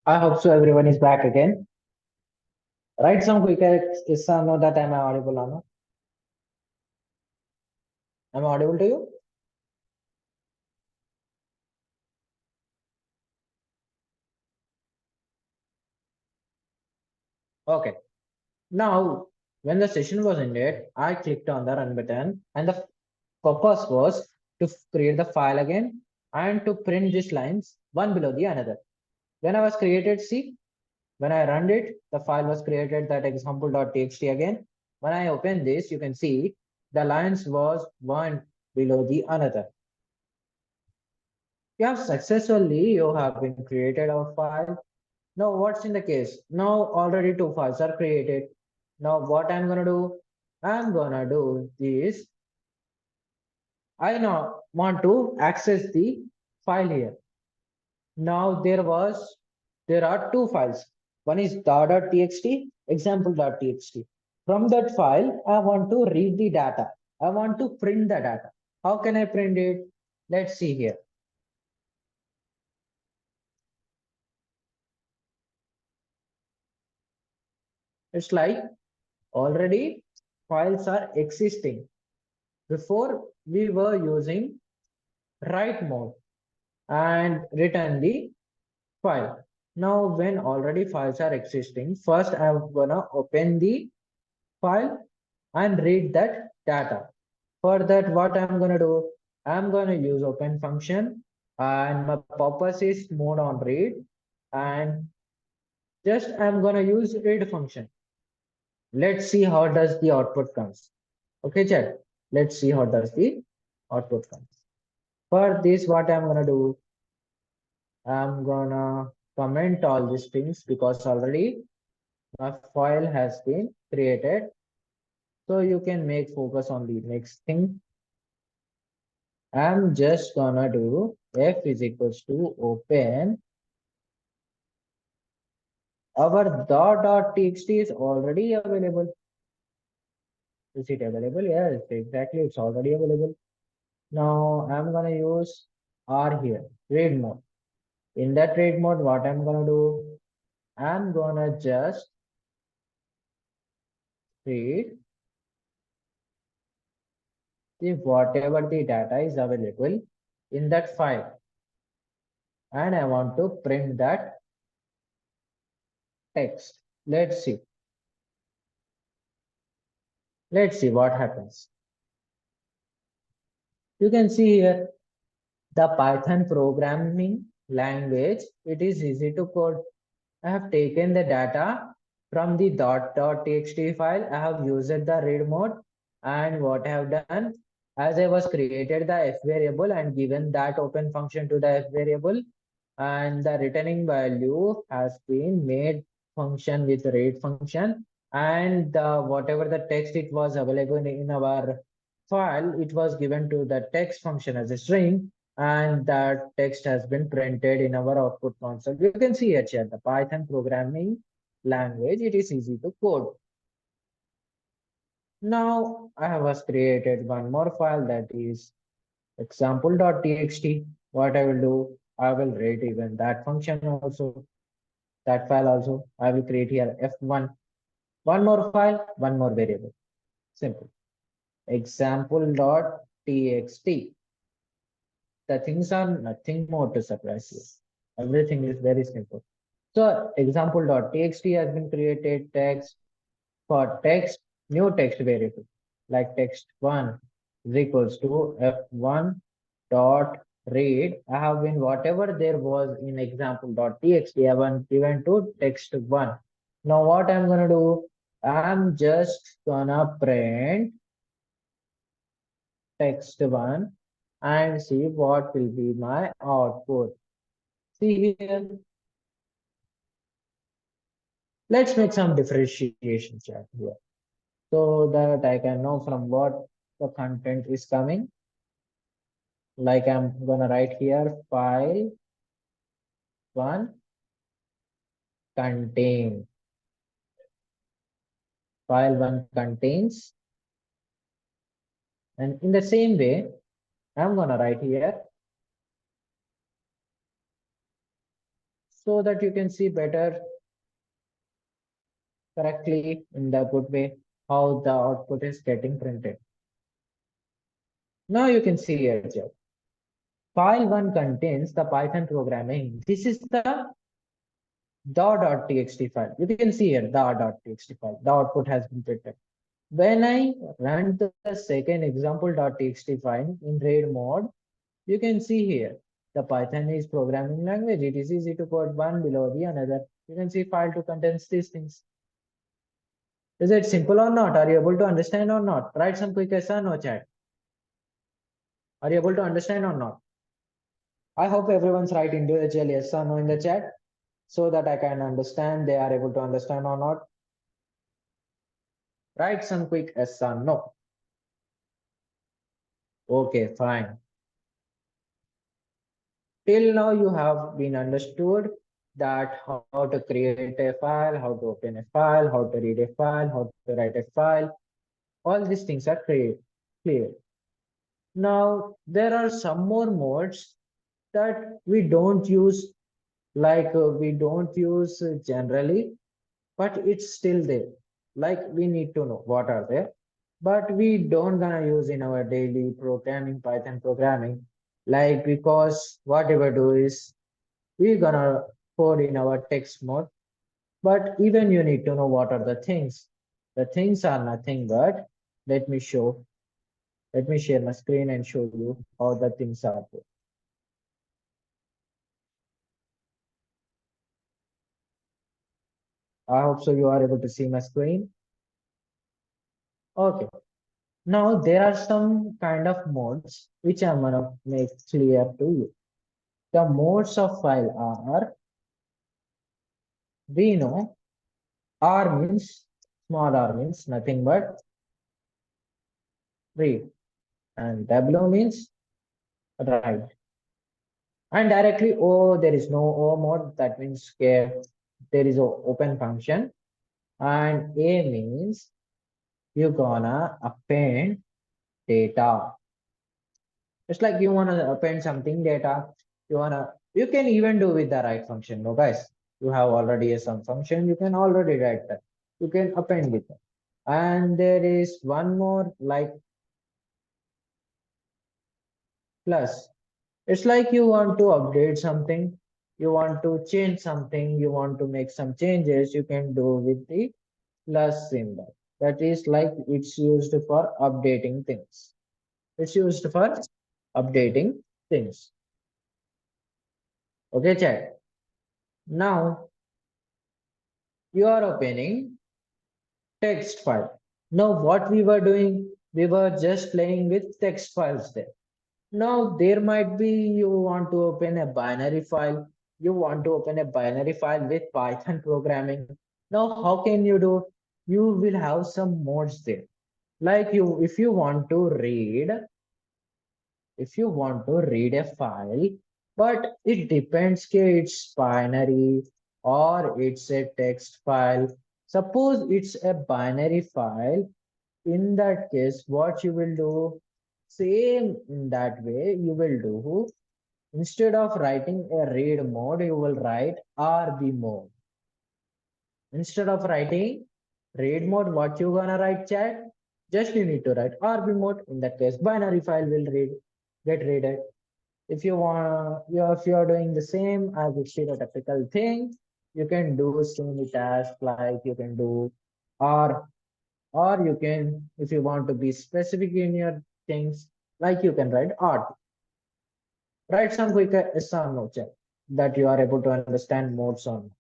I hope so. Everyone is back again. Write some quick is no that am I audible or not? Am I audible to you? Okay. Now, when the session was ended, I clicked on the run button, and the purpose was to create the file again and to print these lines one below the another. When I was created, see, when I run it, the file was created that example.txt again. When I open this, you can see the lines was one below the another. You have been created a file. Now what's in the case? Now already two files are created. Now what I'm gonna do? I'm gonna do this. I now want to access the file here. Now there are two files. One is dar.txt, example.txt. From that file, I want to read the data. I want to print the data. How can I print it? Let's see here. It's like already files are existing. Before we were using write mode and return the file. Now when already files are existing, first I'm gonna open the file and read that data. For that, what I'm gonna do, I'm gonna use open function and my purpose is mode on read, and just I'm gonna use read function. Let's see how does the output comes. Okay, chat. Let's see how does the output comes. For this, what I'm gonna do, I'm gonna comment all these things because already a file has been created. So you can make focus on the next thing. I'm just gonna do f is equals to open. Our dot.txt is already available. Is it available? Yes, exactly. It's already available. Now I'm gonna use R here, read mode. In that read mode, what I'm gonna do, I'm gonna just read if whatever the data is available in that file, and I want to print that text. Let's see. Let's see what happens. You can see here the Python programming language. It is easy to code. I have taken the data from the dot.txt file. I have used the read mode, and what I have done, as I was created the f variable and given that open function to the f variable, and the returning value has been made function with read function, and whatever the text it was available in our file, it was given to the text function as a string, and that text has been printed in our output console. You can see here the Python programming language. It is easy to code. Now I have was created one more file, that is example.txt. What I will do, I will read even that function also, that file also. I will create here f1. One more file, one more variable. Simple. Example.txt. The things are nothing more to surprise you. Everything is very simple. So example.txt has been created. Text, for text, new text variable like text1 is equals to f1 dot read. I have been whatever there was in example.txt, I have given to text1. Now what I'm gonna do, I'm just gonna print text1 and see what will be my output. See here, let's make some differentiation chat here so that I can know from what the content is coming. Like I'm gonna write here file one contain. File one contains, and in the same way, I'm gonna write here so that you can see better correctly in the good way how the output is getting printed. Now you can see here, Jeff. File 1 contains the Python programming. This is the the.txt file. You can see here the.txt file. The output has been printed. When I run the second example.txt file in read mode, you can see here the Python is programming language. It is easy to put one below the another. You can see file 2 contains these things. Is it simple or not? Are you able to understand or not? Write some quick yes or no chat. Are you able to understand or not? I hope everyone's writing individual yes or no in the chat so that I can understand they are able to understand or not. Write some quick yes or no. Okay, fine. Till now you have been understood that how to create a file, how to open a file, how to read a file, how to write a file. All these things are clear. Now there are some more modes that we don't use, like we don't use generally, but it's still there. Like we need to know what are there, but we don't gonna use in our daily programming, Python programming, like because whatever do is we're gonna code in our text mode. But even you need to know what are the things. The things are nothing but let me show. Let me share my screen and show you how the things are there. I hope so you are able to see my screen. Okay. Now there are some kind of modes which I'm gonna make clear to you. The modes of file are, we know R means, small r means nothing but read, and W means write. And directly O, there is no O mode, that means there is a open function. And A means you're gonna append data. It's like you wanna append something data, you can even do with the write function. No guys, you have already a some function, you can already write that. You can append with that. And there is one more like plus. It's like you want to update something, you want to change something, you want to make some changes, you can do with the plus symbol. That is like it's used for updating things. It's used for updating things. Okay, chat. Now you are opening text file. Now what we were doing, we were just playing with text files there. Now there might be you want to open a binary file. You want to open a binary file with Python programming. Now how can you do? You will have some modes there. Like you, if you want to read a file, but it depends कि it's binary or it's a text file. Suppose it's a binary file. In that case, what you will do, same in that way you will do. Instead of writing a read mode, you will write RB mode. Instead of writing read mode, what you gonna write chat? Just you need to write RB mode. In that case, binary file will get read. If you want, if you are doing the same as a stereotypical thing, you can do same task like you can do or you can, if you want to be specific in your things, like you can write art. Write some quick yes or no check that you are able to understand modes on.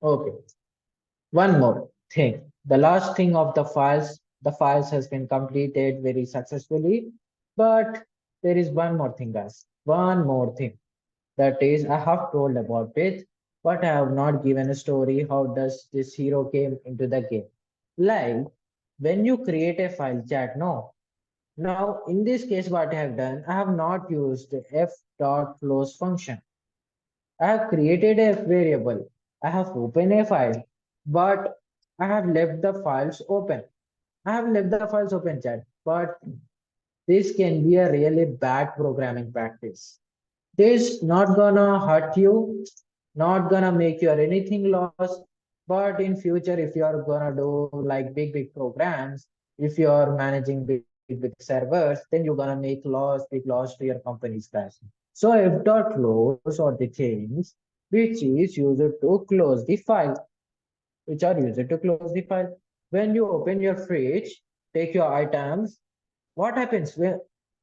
Okay. One more thing. The last thing of the files has been completed very successfully. But there is one more thing, guys. One more thing. That is, I have told about it, but I have not given a story. How does this hero came into the game? Like when you create a file chat, no. Now, in this case, what I have done, I have not used f dot close function. I have created a variable. I have opened a file, but I have left the files open. I have left the files open, chat, but this can be a really bad programming practice. This not gonna hurt you, not gonna make you anything lost, but in future, if you are gonna do like big programs, if you are managing big servers, then you're gonna make big loss to your company's cash. So if dot close or the things which is used to close the file, which are used to close the file. When you open your fridge, take your items, what happens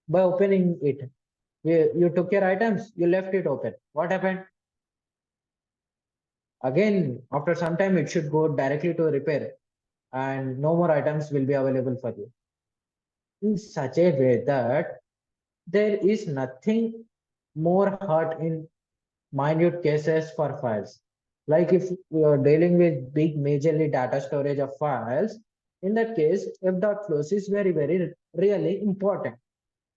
by opening it? You took your items, you left it open. What happened? Again, after some time, it should go directly to repair and no more items will be available for you. In such a way that there is nothing more hurt in minute cases for files. Like if we are dealing with big majorly data storage of files, in that case, f.close is very really important.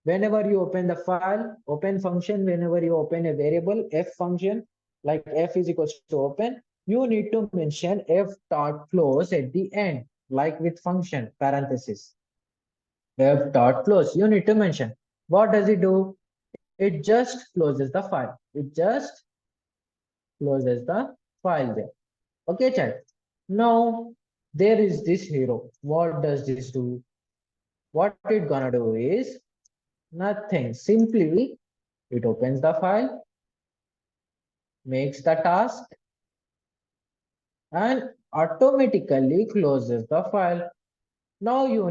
Whenever you open the file, open function, whenever you open a variable, f function, like f is equals to open, you need to mention f.close at the end, like with function, parenthesis. F.close, you need to mention. What does it do? It just closes the file. It just closes the file there. Okay, chat. Now, there is this hero. What does this do? What it gonna do is nothing. Simply, it opens the file, makes the task, and automatically closes the file. Now you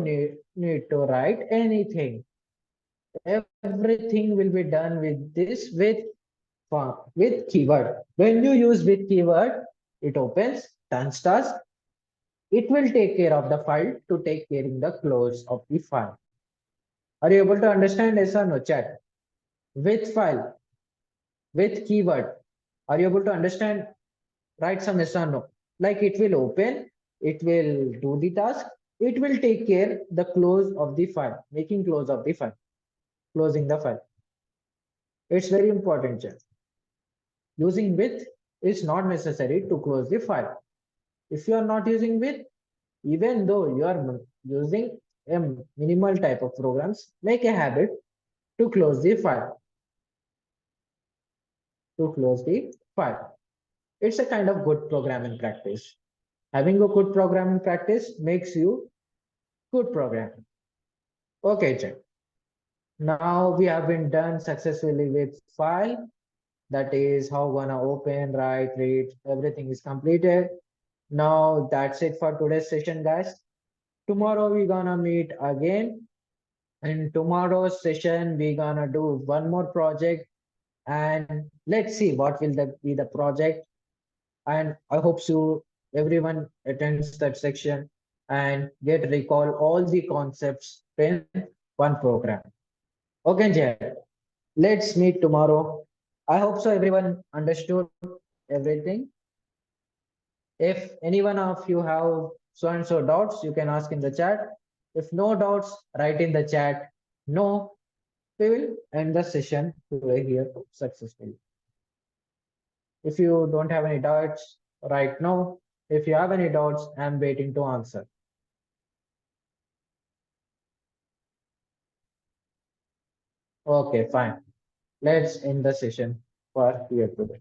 need to write anything. Everything will be done with this with keyword. When you use with keyword, it opens, done task. It will take care of the file to take care of the close of the file. Are you able to understand, yes or no, chat? With file, with keyword. Are you able to understand? Write some yes or no. Like it will open, it will do the task, it will take care the close of the file, making close of the file, closing the file. It's very important, chat. Using with is not necessary to close the file. If you are not using with, even though you are using a minimal type of programs, make a habit to close the file. To close the file. It's a kind of good programming practice. Having a good programming practice makes you good programmer. Okay, check. Now we have been done successfully with file. That is how gonna open, write, read, everything is completed. Now that's it for today's session, guys. Tomorrow we're gonna meet again. In tomorrow's session, we're gonna do one more project and let's see what will be the project. And I hope so everyone attends that section and get recall all the concepts in one program. Okay, Jay, let's meet tomorrow. I hope so everyone understood everything. If anyone of you have so and so doubts, you can ask in the chat. If no doubts, write in the chat. No, we will end the session today here successfully. If you don't have any doubts right now, if you have any doubts, I'm waiting to answer. Okay, fine. Let's end the session for here today.